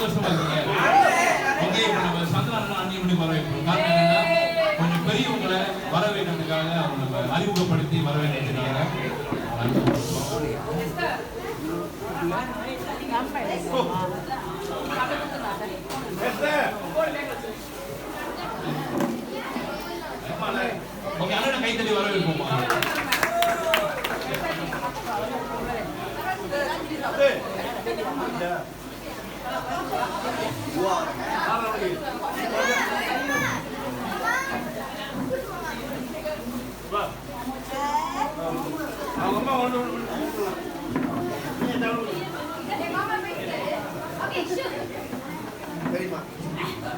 சந்தோஷமா இருக்கீங்க. ஓகே, இப்போ நம்ம சந்திரன் அந்நிய மணி வரவேற்கிறோம். காரணம் என்னன்னா கொஞ்சம் பெரியவங்களை வரவேற்கிறதுக்காக அவங்க நம்ம அறிமுகப்படுத்தி வரவேற்கிறதுக்காக ஓகே, அண்ணனை கைத்தறி வரவேற்போமா?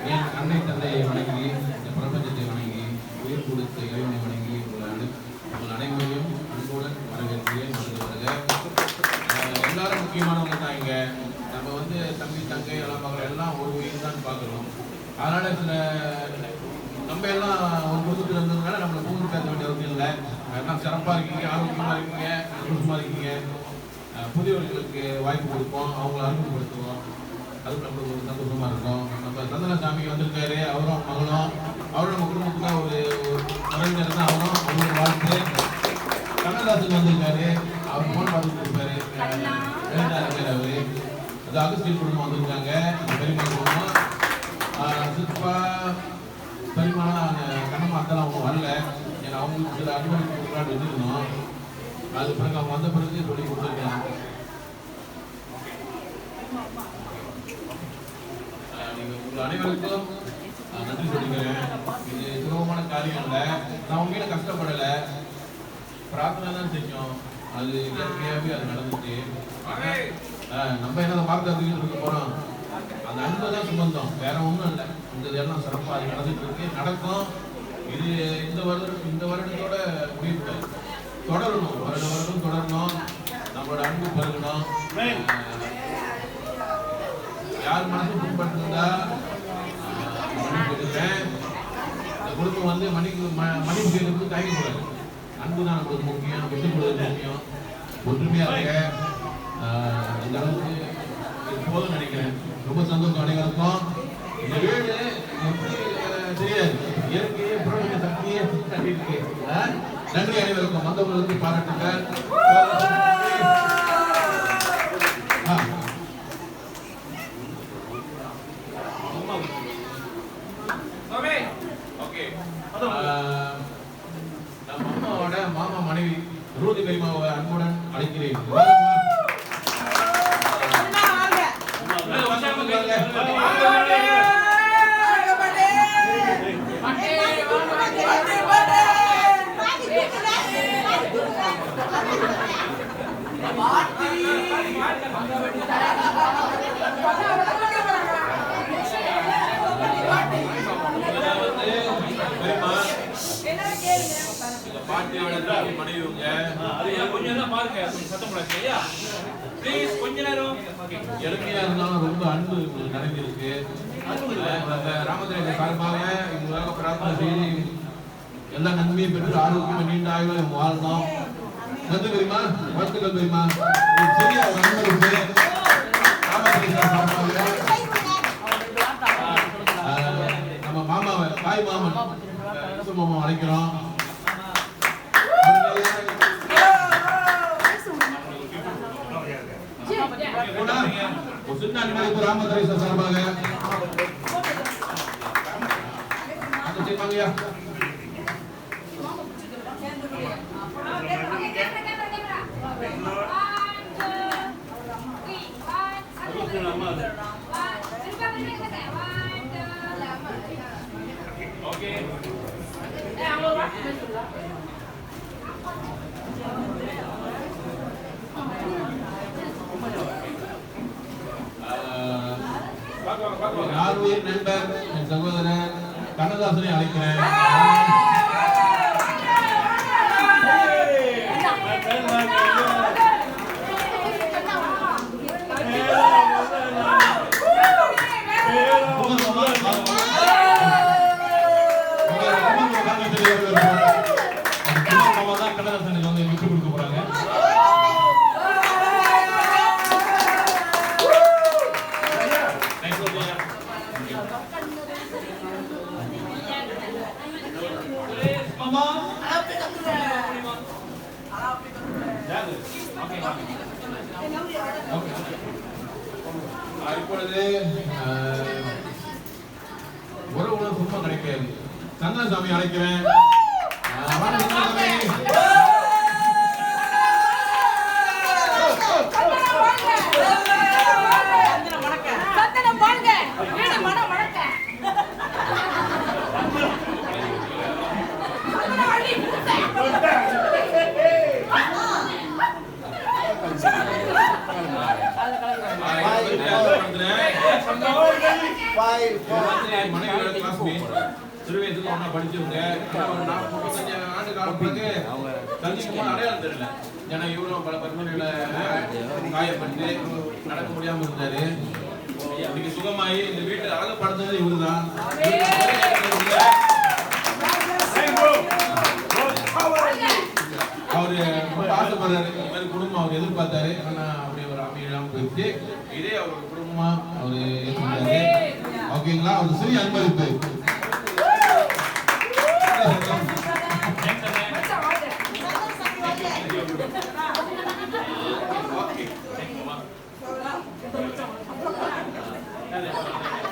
என் அன்னை தந்தையை வணங்கி, இந்த பிரபஞ்சத்தை வணங்கி, உயிர் கொடுத்த இறைவனை வணங்கி உங்கள் அனைவரையும் அன்புடன் வரவேற்கிறேன். வருக. எல்லாரும் முக்கியமானவங்க தான். இங்க நம்ம வந்து தம்பி தங்கை எல்லாம் பார்க்குறோம், எல்லாம் ஒரு உயிர் தான் பார்க்குறோம். அதனால சில நம்ம எல்லாம் ஒரு குடும்பத்தில் இருந்ததுனால நம்மளை கூண்டு பேச வேண்டிய அவசியம் இல்லை. எல்லாம் சிறப்பாக இருக்கீங்க, ஆரோக்கியமாக இருக்கீங்க, சந்தோஷமாக இருக்கீங்க. புதியவர்களுக்கு வாய்ப்பு கொடுப்போம், அவங்களை அறிமுகப்படுத்துவோம். அது நம்மளுக்கு ஒரு சந்தோஷமா இருக்கும். நம்ம சந்தனசாமி வந்திருக்காரு, அவரும் மகளும், அவரும் நம்ம குடும்பத்துக்கு ஒரு உறவினர் தான். அவருக்கு வாழ்த்து. கண்ணதாசன் வந்திருக்காரு, அவர் போன் பார்த்துட்டு இருப்பாரு. அவரு அது அகஸ்டின் குடும்பம் வந்திருக்காங்க, பெரியமா குடும்பம். சிற்பா பெரியமா கண்ணம்மா அத்தெல்லாம் அவங்க வரல. ஏன்னா அவங்களுக்கு சில அனுமதி முன்னாடி வச்சிருந்தோம். அது பிறகு அவங்க வந்த பிறகு சொல்லி கொடுத்துருக்கலாம். உங்கள் அனைவருக்கும் நன்றி சொல்லிக்கிறேன். இது சுலபமான காரியம் இல்லை. நான் உண்மையில கஷ்டப்படலை, பிரார்த்தனை தான் செஞ்சோம். அது இயற்கையாகவே அது நடந்துச்சு. நம்ம என்ன பார்த்து இருக்க போகிறோம், அந்த அன்பு தான் சுமந்தோம், வேற ஒன்றும் இல்லை. இந்த இதெல்லாம் சிறப்பாக அது நடந்துட்டு இருக்கு, நடக்கும். இது இந்த வருடத்தோட முடிவு தொடரணும், வருடம் தொடரணும். நம்மளோட அன்பு பெருகணும். யார் மனசும் புண்படுத்திருந்தா கொடுக்குறேன். இந்த குடும்பம் வந்து மன்னிப்பு கேட்கறதுக்கு தயங்கக்கூடாது. அன்பு தான் நம்மளுக்கு முக்கியம், விட்டு கொடுறது முக்கியம். ஒற்றுமையாக இருக்க இந்த அளவுக்கு போதும் நினைக்கிறேன். ரொம்ப சந்தோஷம் அனைவருக்கும். இந்த வீடு எப்படி தெரியாது, இயற்கையே புறநிலை சக்தியே இருக்கு. நன்றி அனைவருக்கும். வந்தவங்களுக்கு பாராட்டுங்கள். நம்ம அம்மாவோட மாமா மனைவி ரூதி பெரியமாவை அன்புடன் அழைக்கிறேன். எளிமையா இருந்தாலும் ரொம்ப அன்பு நிறைஞ்சிருக்கு. ராமதேவ சார்பாக இவங்களாக பிரார்த்தனை செய்து எல்லா நன்மையும் பெற்று ஆரோக்கியமா நீண்ட ஆயுளை வாழணும். நன்றி பெரியமா, வாழ்த்துக்கள் பெரியமா. சிறிய நண்பருக்கு நம்ம மாமாவை தாய் மாமன் மாமா அழைக்கிறோம். சின்ன அன்பளிப்பு ராமதேவ சார்பாக செய்வாங்கயா. ஆர்வீர் நண்பர் என் சகோதரர் கண்ணதாசனை அழைக்கிறேன். கண்ணதாசனுக்கு வந்து விட்டு கொடுக்க போறாங்க. ஓகே. இப்பொழுது உறவுகளும் சும்மா கிடைக்காது. சந்தனசாமி அழைக்கிறேன். சிறுவயதுக்கு ஒன்னா படிச்சவங்க ஒரு 45 ஆண்டு காலம் பிறகு சந்திக்கும் அடையாளம் தெரியல. ஏன்னா இவரும் பல பரிமாணங்களை காயப்பட்டு நடக்க முடியாம இருந்தாரு. இன்னைக்கு சுகமாயி இந்த வீட்டை அழகுபடுத்துறது இவருதான். அவரு ஆசைப்படுறாரு, இந்த மாதிரி குடும்பம் அவர் எதிர்பார்த்தாரு. ஆனா அப்படி ஒரு அமையெல்லாம் போயிடுச்சு. இதே அவர் குடும்பமா அவரு ஏற்றுக்கிட்டாரு. ஓகேங்களா? அவர் சிறிய அனுமதிப்பு